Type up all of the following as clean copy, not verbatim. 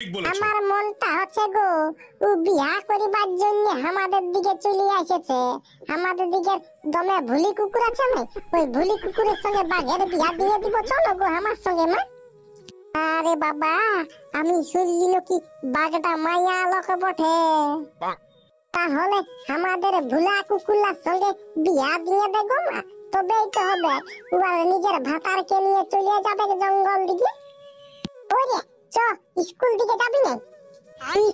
ঠিক বলেছো। আমার মনটা হচ্ছে গো ও বিয়া করিবার জন্য আমাদের দিকে চলে এসেছে। আমাদের দিকে দমে ভুলি কুকুর আছে না, ওই ভুলি কুকুরের সঙ্গে বাঘের বিয়া দিয়ে দিব, চলো গো আমার সঙ্গে মা। আরে বাবা, আমি শুনলি নাকি বাঘটা মায়া লোক বটে, তাহলে আমাদের ভুলা কুকুরের সঙ্গে বিয়া দিয়ে দেবো মা, তবেই তো হবে। ওরা নিজের ভাতারকে নিয়ে চলে যাবে জঙ্গল দিকে। ওরে চ, স্কুল দিকে যাবি না?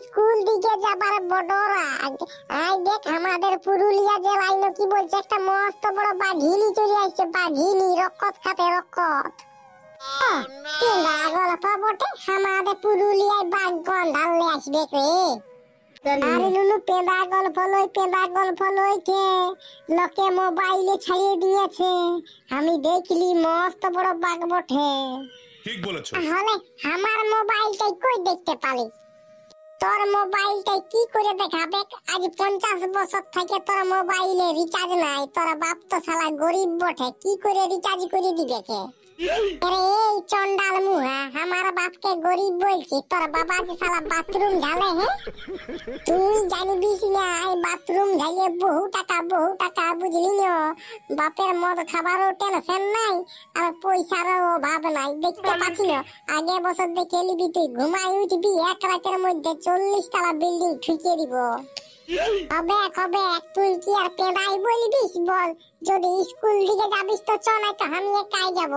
স্কুল দিকে যাবার বড় রাগ। আই দেখ আমাদের পুরুলিয়া জেলায় নাকি বলছে একটা মস্ত বড় বাঘিনী চলে আসছে, বাঘিনী রক্ষত খাতে রক্ষত। কেনা গল্প বটে, আমাদের পুরুলিয়ায় বাঘ গন্ধালে আসবে রে। আরে নুনু, পেঁদা গল্প লই কে লোকে মোবাইলে ছাড়িয়ে দিয়েছে, আমি দেখলি মস্ত বড় বাঘ বটে। ঠিক বলেছো। তাহলে আমার মোবাইলটাই কই দেখতে পালি? তোর মোবাইলটাই কি করে দেখাবে? আজ 50 বছর থেকে তোর মোবাইলে রিচার্জ নাই, তোর বাপ তো শালা গরিব বটে, কি করে রিচার্জ করে দিবে কে? আরে এই চন্ডাল মুহা, আমার বাপকে গরিব বলছি, তোর বাবা যে শালা বাথরুম ঝালে। হ্যাঁ, তুই জানিবিস না এই বাথরুম ঝালিয়ে বহু টাকা বুঝলি না? বাপের মদ খাবারও টেনশন নাই, আর পয়সারও অভাব নাই। দেখতে পাচ্ছি না, আগে বছর দেখে নিবি তুই ঘুমাই উঠবি এক রাতের মধ্যে 40 তলা বিল্ডিং ঠুকিয়ে দিব। কবে তুই কি আর পেদাই বলবিস? বল, যদি স্কুল দিকে যাবিস তো চ, নাই তো আমি একাই যাব।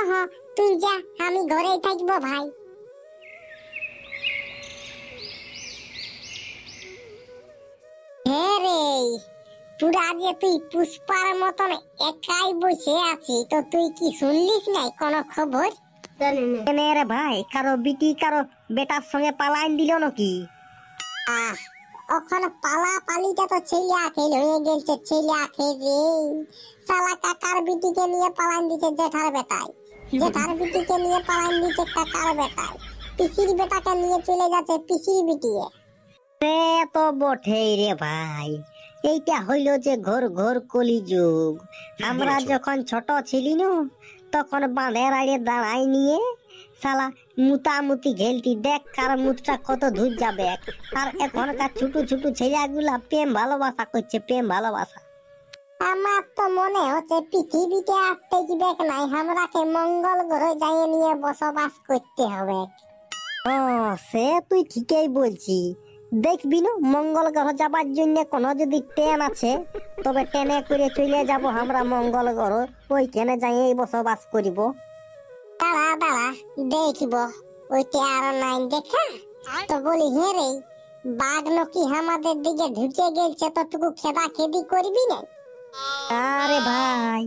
হ্যাঁ, তুই যা, আমি ঘরেই থাকবো ভাই। হ্যাঁ রে, পুরা যে তুই পুষ্পার মতন একাই বসে আছি, তো তুই কি শুনলিস নাই কোনো খবর? রে ভাই, কারো বিটি কারো বেটার সঙ্গে পালাইন দিল নাকি? ওখানে পালা পালিটা তো ছেলে আখেল হয়ে গেছে, ছেলে আখেল রে। শালা কাকার বিটিকে নিয়ে পালাইন দিছে জেঠার বেটায়, জেঠার বিটিকে নিয়ে পালাইন দিছে কাকার বেটায়, পিসির বেটাকে নিয়ে চলে যাচ্ছে পিসির বিটিয়ে। সে তো বটেই রে ভাই, এইটা হইল যে ঘোর ঘোর কলিযুগ। আমরা যখন ছোট ছিলি না, তখন বাঁধের আড়ে দাঁড়াই নিয়ে শালা মুতামুতি ঘেলতি, দেখ কার মুতটা কত দূর যাবে। আর এখনকার ছোট ছোট ছেলেগুলা প্রেম ভালোবাসা করছে, প্রেম ভালোবাসা। আমার তো মনে হচ্ছে পৃথিবীতে আর টেকবে নাই, আমরাকে মঙ্গল গ্রহে যাই নিয়ে বসবাস করতে হবে। ও, সে তুই ঠিকই বলছি। দেখবি না, মঙ্গল গ্রহ যাবার জন্য কোনো যদি ট্রেন আছে, তবে ট্রেনে করে চলে যাব আমরা মঙ্গল গ্রহ, ওইখানে যাই বসবাস করিব। দাঁড়া দেখব, ওইটা আর নাই দেখা তো বলি। হ্যাঁ রে, বাঘ নাকি আমাদের দিকে ঢুকে গেছে, ততটুকু খেদা খেদি করবি না? আরে ভাই,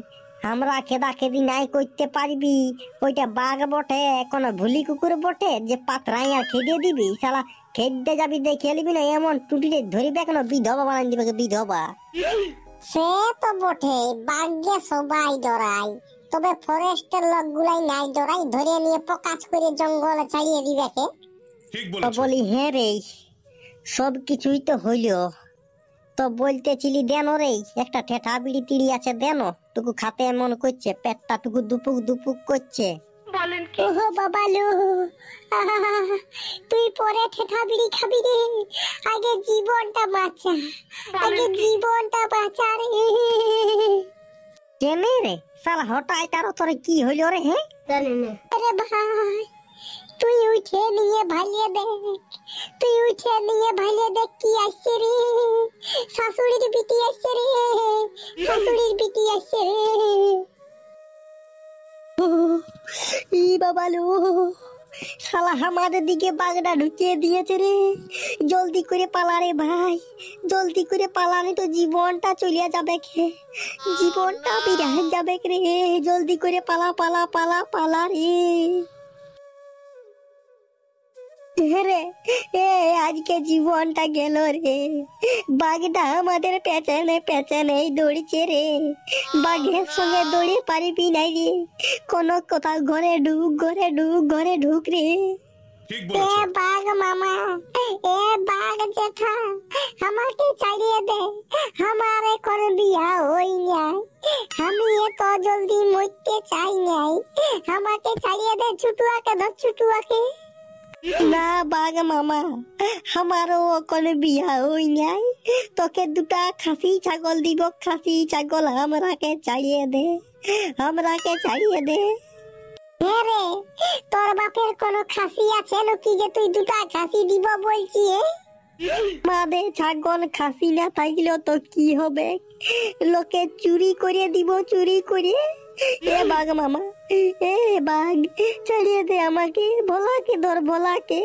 আমরা খেদা খেদি নাই করতে পারবি? ওইটা বাঘ বটে, কোনো ভুলি কুকুর বটে যে পাতরাই আর খেদিয়ে দিবি? শালা খেদতে যাবি দেখে নিবি না, এমন টুটিতে ধরিবে কেন, বিধবা বানাই দিবে, বিধবা। সে তো বটে, বাঘকে সবাই ডরাই, তবে ফরেস্টের লোকগুলাই নাই ডরাই, ধরে নিয়ে প্রকাশ করে জঙ্গলে ছাড়িয়ে দিবে কে? ঠিক তো বলেছো। বলি হ্যাঁ রে, সব কিছুই তো হইল, তো বলতেছিলি দেন রে, একটা ঠেঠা বিড়ি তিড়ি আছে দেন, টুকু খাতে এমন করছে, পেটটা টুকু দুপুক দুপুক করছে। ওহো বাবালু, তুই পরে ঠেঠা বিড়ি খাবি রে, আগে জীবনটা বাঁচা, আগে জীবনটা বাঁচা রে। কেনে রে শালা, হঠাৎ তার তোরে কি হইল রে? হ্যাঁ, আরে ভাই, তুই উঠে নিয়ে ভালিয়ে দেখ, তুই উঠে নিয়ে ভালিয়ে দেখ কি আসছে রে, শাশুড়ির বিটি আসছে রে, শাশুড়ির বিটি আসছে রে। ই বাবালু, শালা আমাদের দিকে বাঘটা ঢুকিয়ে দিয়েছে রে। জলদি করে পালা রে ভাই, জলদি করে পালানি তো জীবনটা চলিয়া যাবে কে, জীবনটা বিরাট যাবে রে। জলদি করে পালা পালা পালা পালা রে। রে এ, আজকে জীবনটা গেল রে, বাঘটা আমাদের পেছনে পেছনে দৌড়ছে রে। বাঘের সঙ্গে দৌড়ে পারিবি নাই রে, কোনো কোথাও ঘরে ঢুক, ঘরে ঢুক, ঘরে ঢুক রে। ঠিক এ বলেছো। বাঘ মামা, এ বাঘ জেঠা, আমাকে ছাড়িয়ে দে, আমার এখন বিয়া হই নাই, আমি এত জলদি মরতে চাই নাই, আমাকে ছাড়িয়ে দে। ছুটুয়াকে ধর, ছুটুয়াকে। না বাঘ মামা, আমারও কোনো বিয়া হই নাই। তোকে দুটা খাসি ছাগল দিব, খাসি ছাগল আমরাকে চাইয়ে দে, আমরাকে চাইয়ে দে। হ্যাঁ রে, তোর বাপের কোনো খাসি আছে নাকি যে তুই দুটা খাসি দিব বলছি? মাদে ছাগল খাসি না থাকলেও তো কি হবে, লোকে চুরি করে দিব, চুরি করে। এ বাঘ মামা, এ বাঘ ছাড়িয়ে দে আমাকে, ভোলাকে ধর, ভোলাকে।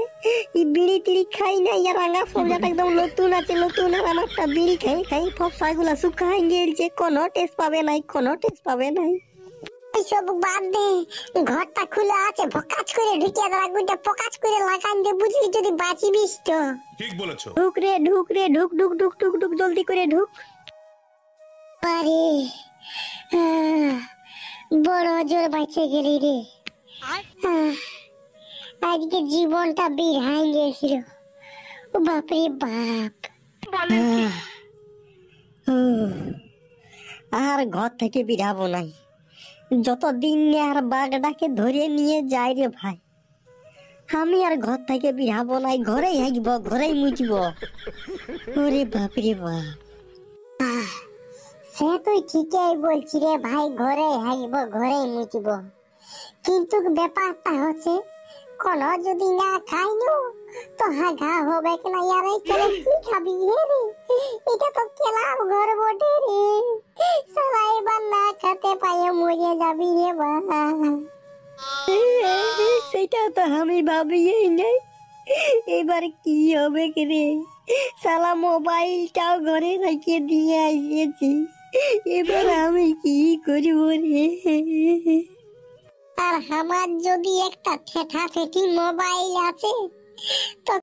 এই বিড়ি টিড়ি খাই না, ইয়ার রাঙা সোজাটা একদম নতুন আছে, নতুন। আর আমারটা বিড়ি খাই খাই ফসা গুলা শুকাই গেলছে, কোনো টেস্ট পাবে নাই, কোনো টেস্ট পাবে নাই। সব বাদ দে, ঘরটা খোলা আছে, ফকাচ করে ঢুকিয়ে দেওয়া, গুইটা ফকাচ করে লাগান দে, বুঝলি, যদি বাঁচিবিস তো। ঠিক বলেছো। ঢুক রে, ঢুক রে, ঢুক ঢুক ঢুক ঢুক ঢুক, জলদি করে ঢুক। আরে বড় জোর বাঁচে গেলি রে। আজকে জীবনটা বিড়াই গেছিল, বাপরে বাপ। আর ঘর থেকে বেরাবো নাই, যতদিন আর বাঘটাকে ধরে নিয়ে যাই রে ভাই। আমি আর ঘর থেকে বেরাবো নাই, ঘরেই হাগব, ঘরেই মুছব। ওরে বাপ রে বাপ। সে তুই ঠিকই বলছি রে ভাই, ঘরে হাগব, ঘরে মুছব, কিন্তু ব্যাপারটা হচ্ছে কোন যদি না খাই নো তো হাগা হবে কিনা। ইয়ার এইখানে কি খাবি হে রে? এটা তো কেলাম ঘর বটে রে, সারা এবার না খেতে পাইয়ে মরে যাবি রে বাবা। সেটা তো আমি ভাবিই নাই, এবার কি হবে কি রে? সালা মোবাইলটাও ঘরে রেখে দিয়ে আসিয়েছি, এবার আমি কি করব রে? আর আমার যদি একটা ঠেঠা ঠেঠি মোবাইল আছে তো